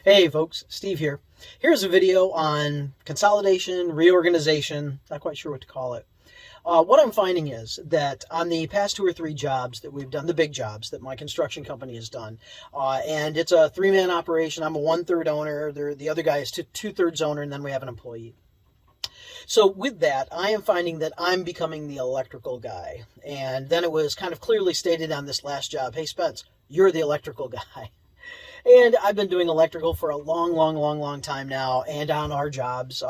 Hey folks, Steve here. Here's a video on consolidation, reorganization, not quite sure what to call it. What I'm finding is that on the past 2 or 3 jobs that we've done, the big jobs that my construction company has done, and it's a 3-man operation. I'm a 1/3 owner, the other guy is 2/3 owner, and then we have an employee. So with that, I am finding that I'm becoming the electrical guy. And then it was kind of clearly stated on this last job, hey Spence, you're the electrical guy. And I've been doing electrical for a long time now, and on our jobs,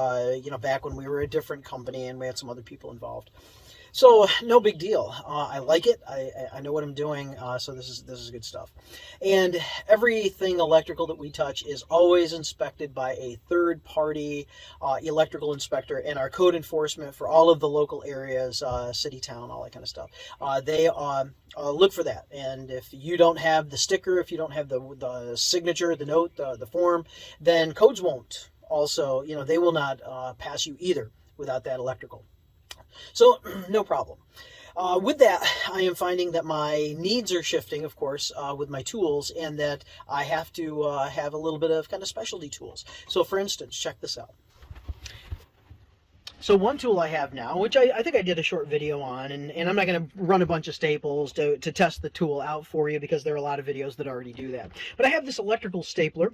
back when we were a different company and we had some other people involved. So no big deal. I like it. I know what I'm doing. So this is good stuff. And everything electrical that we touch is always inspected by a third-party electrical inspector, and our code enforcement for all of the local areas, city, town, all that kind of stuff. They look for that. And if you don't have the sticker, if you don't have the signature, the note, the form, then codes won't. Also, they will not pass you either without that electrical. So, no problem. With that, I am finding that my needs are shifting, of course, with my tools, and that I have to have a little bit of kind of specialty tools. So, for instance, check this out. So one tool I have now, which I think I did a short video on, and I'm not going to run a bunch of staples to test the tool out for you because there are a lot of videos that already do that. But I have this electrical stapler.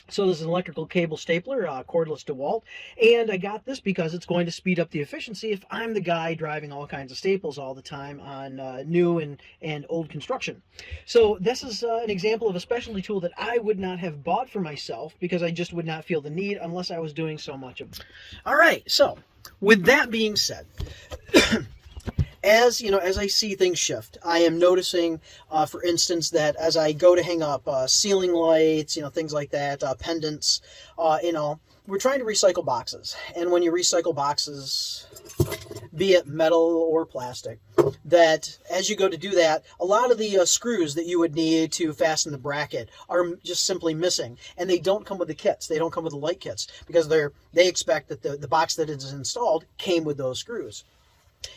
So this is an electrical cable stapler, cordless DeWalt, and I got this because it's going to speed up the efficiency if I'm the guy driving all kinds of staples all the time on new and old construction. So this is an example of a specialty tool that I would not have bought for myself because I just would not feel the need unless I was doing so much of it. All right, so with that being said, as I see things shift, I am noticing, for instance, that as I go to hang up ceiling lights, things like that, pendants, we're trying to recycle boxes. And when you recycle boxes, be it metal or plastic, that as you go to do that, a lot of the screws that you would need to fasten the bracket are just simply missing. And they don't come with the kits. They don't come with the light kits because they expect that the box that is installed came with those screws.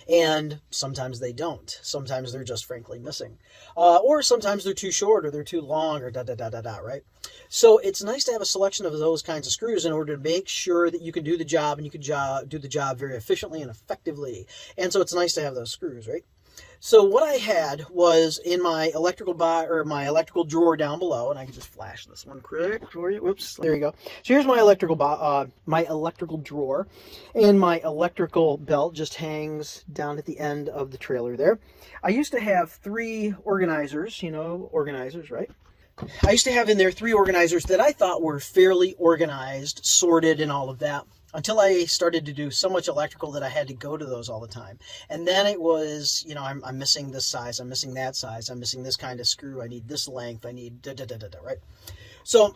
And sometimes they don't. Sometimes they're just frankly missing. Or sometimes they're too short or they're too long or right? So it's nice to have a selection of those kinds of screws in order to make sure that you can do the job and you can do the job very efficiently and effectively. And so it's nice to have those screws, right? So what I had was in my electrical drawer down below, and I can just flash this one quick for you. Whoops, there you go. So here's my electrical drawer, and my electrical belt just hangs down at the end of the trailer there. I used to have 3 organizers, organizers, right? I used to have in there 3 organizers that I thought were fairly organized, sorted, and all of that, until I started to do so much electrical that I had to go to those all the time. And then it was, I'm missing this size, I'm missing that size, I'm missing this kind of screw, I need this length, I need right? So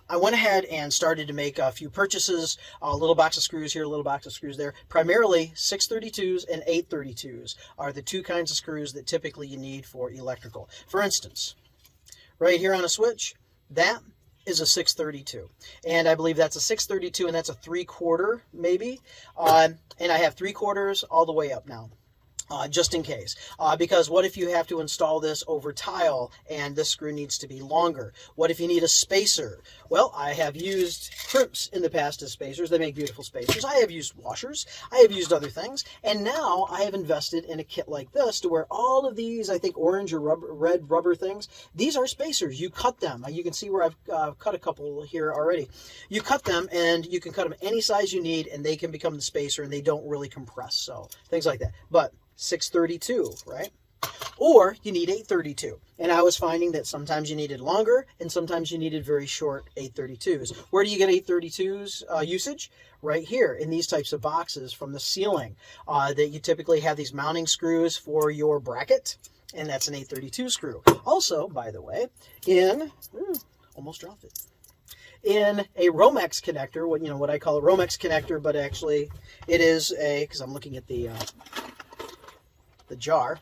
I went ahead and started to make a few purchases, a little box of screws here, a little box of screws there. Primarily 632s and 832s are the 2 kinds of screws that typically you need for electrical. For instance, right here on a switch, that is a 632, and I believe that's a 632, and that's a 3/4 maybe, and I have 3/4 all the way up now, just in case, because what if you have to install this over tile and this screw needs to be longer? What if you need a spacer? Well, I have used crimps in the past as spacers. They make beautiful spacers. I have used washers. I have used other things, and now I have invested in a kit like this to where all of these, I think orange or red rubber things, these are spacers. You cut them. You can see where I've cut a couple here already. You cut them, and you can cut them any size you need, and they can become the spacer, and they don't really compress, so things like that. But 632, right? Or you need 832. And I was finding that sometimes you needed longer and sometimes you needed very short 832s. Where do you get 832s usage? Right here in these types of boxes from the ceiling that you typically have these mounting screws for your bracket, and that's an 832 screw. Also, by the way, almost dropped it. In a Romex connector, what I call a Romex connector, but actually it is because I'm looking at the jar,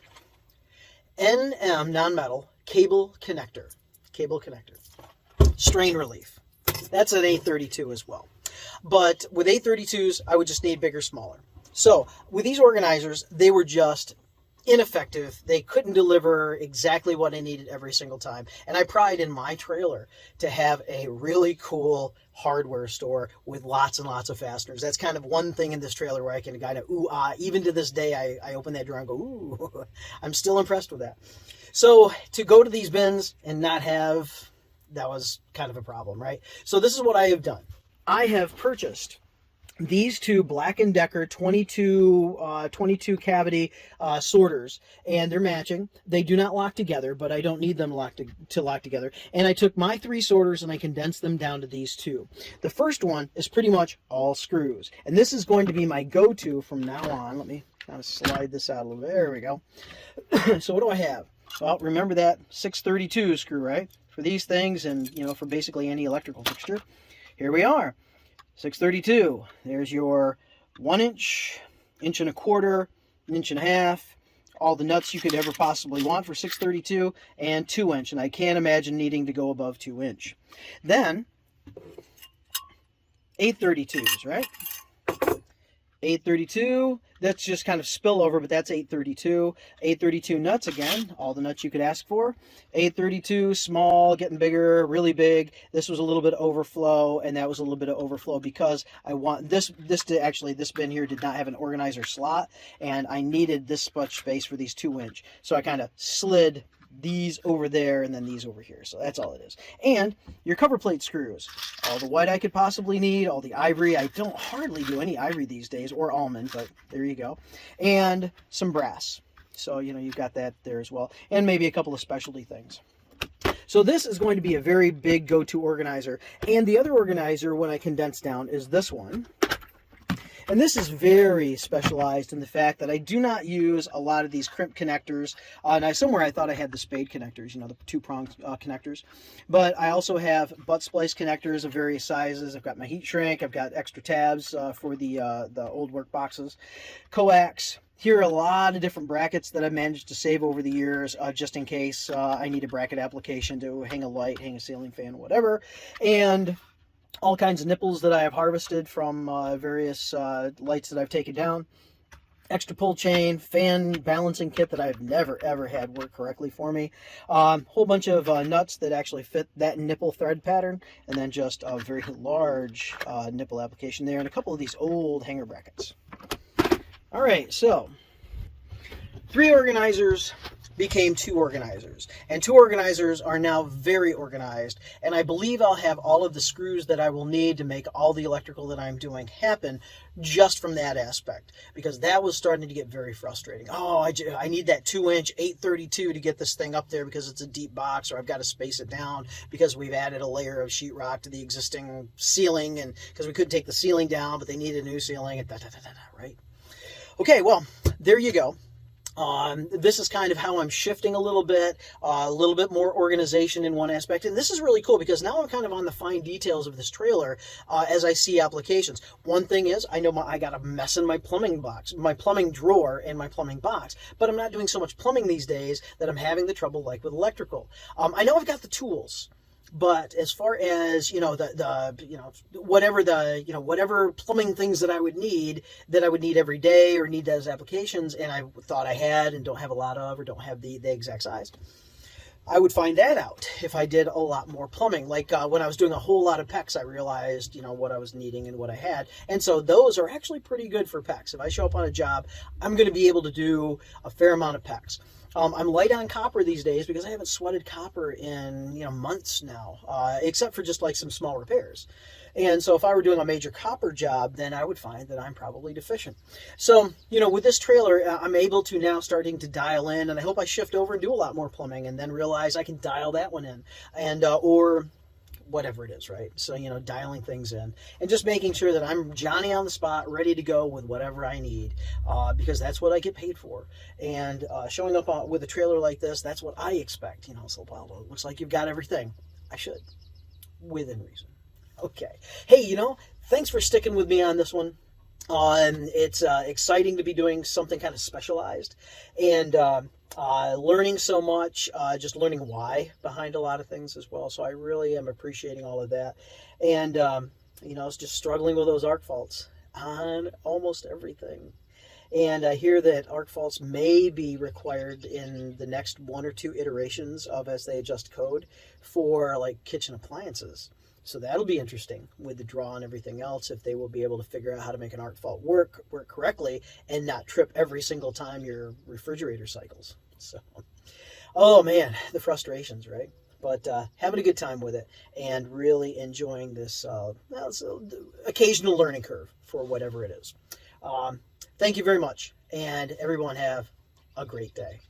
NM non-metal cable connector, strain relief. That's an 832 as well. But with 832s, I would just need bigger, smaller. So with these organizers, they were just ineffective. They couldn't deliver exactly what I needed every single time. And I pride in my trailer to have a really cool hardware store with lots and lots of fasteners. That's kind of one thing in this trailer where I can kind of ooh ah. Even to this day, I open that drawer and go ooh. I'm still impressed with that. So to go to these bins and not have, that was kind of a problem, right? So this is what I have done. I have purchased these two Black & Decker 22 cavity sorters, and they're matching. They do not lock together, but I don't need them to lock together. And I took my 3 sorters and I condensed them down to these 2. The first one is pretty much all screws, and this is going to be my go-to from now on. Let me kind of slide this out a little bit. There we go. So what do I have? Well, remember that 632 screw, right? For these things, and for basically any electrical fixture. Here we are. 632. There's your 1 inch, 1.25 inches, 1.5 inches, all the nuts you could ever possibly want for 632, and 2 inch. And I can't imagine needing to go above 2 inch. Then 832s, right? 832, that's just kind of spillover, but that's 832. 832 nuts, again, all the nuts you could ask for. 832, small, getting bigger, really big. This was a little bit of overflow, and that was a little bit of overflow because I want this bin here did not have an organizer slot, and I needed this much space for these 2 inch. So I kind of slid these over there and then these over here. So that's all it is. And your cover plate screws. All the white I could possibly need, all the ivory. I don't hardly do any ivory these days, or almond, but there you go. And some brass. So, you've got that there as well. And maybe a couple of specialty things. So this is going to be a very big go-to organizer. And the other organizer, when I condense down, is this one. And this is very specialized in the fact that I do not use a lot of these crimp connectors. Somewhere I thought I had the spade connectors, the 2-prong connectors. But I also have butt splice connectors of various sizes. I've got my heat shrink. I've got extra tabs for the old work boxes. Coax. Here are a lot of different brackets that I've managed to save over the years, just in case I need a bracket application to hang a light, hang a ceiling fan, whatever. And all kinds of nipples that I have harvested from various lights that I've taken down. Extra pull chain, fan balancing kit that I've never ever had work correctly for me. Whole bunch of nuts that actually fit that nipple thread pattern, and then just a very large nipple application there, and a couple of these old hanger brackets. All right, so 3 organizers became 2 organizers, and 2 organizers are now very organized, and I believe I'll have all of the screws that I will need to make all the electrical that I'm doing happen just from that aspect, because that was starting to get very frustrating. Oh, I need that 2 inch 832 to get this thing up there because it's a deep box, or I've got to space it down because we've added a layer of sheetrock to the existing ceiling, and because we couldn't take the ceiling down, but they needed a new ceiling, and right? Okay, well, there you go. This is kind of how I'm shifting a little bit more organization in one aspect. And this is really cool because now I'm kind of on the fine details of this trailer as I see applications. One thing is, I know I got a mess in my plumbing box, my plumbing drawer and my plumbing box, but I'm not doing so much plumbing these days that I'm having the trouble like with electrical. I know I've got the tools. But as far as, whatever plumbing things that I would need every day or need as applications, and I thought I had and don't have a lot of, or don't have the exact size, I would find that out if I did a lot more plumbing. Like when I was doing a whole lot of PEX, I realized, what I was needing and what I had. And so those are actually pretty good for PEX. If I show up on a job, I'm going to be able to do a fair amount of PEX. I'm light on copper these days because I haven't sweated copper in months now, except for just like some small repairs. And so if I were doing a major copper job, then I would find that I'm probably deficient. So, with this trailer, I'm able to now starting to dial in, and I hope I shift over and do a lot more plumbing and then realize I can dial that one in, and or whatever it is, right? So, dialing things in and just making sure that I'm Johnny on the spot, ready to go with whatever I need, because that's what I get paid for. And showing up with a trailer like this, that's what I expect. So, well, it looks like you've got everything. I should, within reason. Okay. Hey, thanks for sticking with me on this one. It's exciting to be doing something kind of specialized, and learning so much, just learning why behind a lot of things as well. So I really am appreciating all of that. And, it's just struggling with those arc faults on almost everything. And I hear that arc faults may be required in the next 1 or 2 iterations of as they adjust code for like kitchen appliances. So that'll be interesting with the draw and everything else, if they will be able to figure out how to make an arc fault work correctly and not trip every single time your refrigerator cycles. So, oh man, the frustrations, right? But having a good time with it and really enjoying this occasional learning curve for whatever it is. Thank you very much, and everyone have a great day.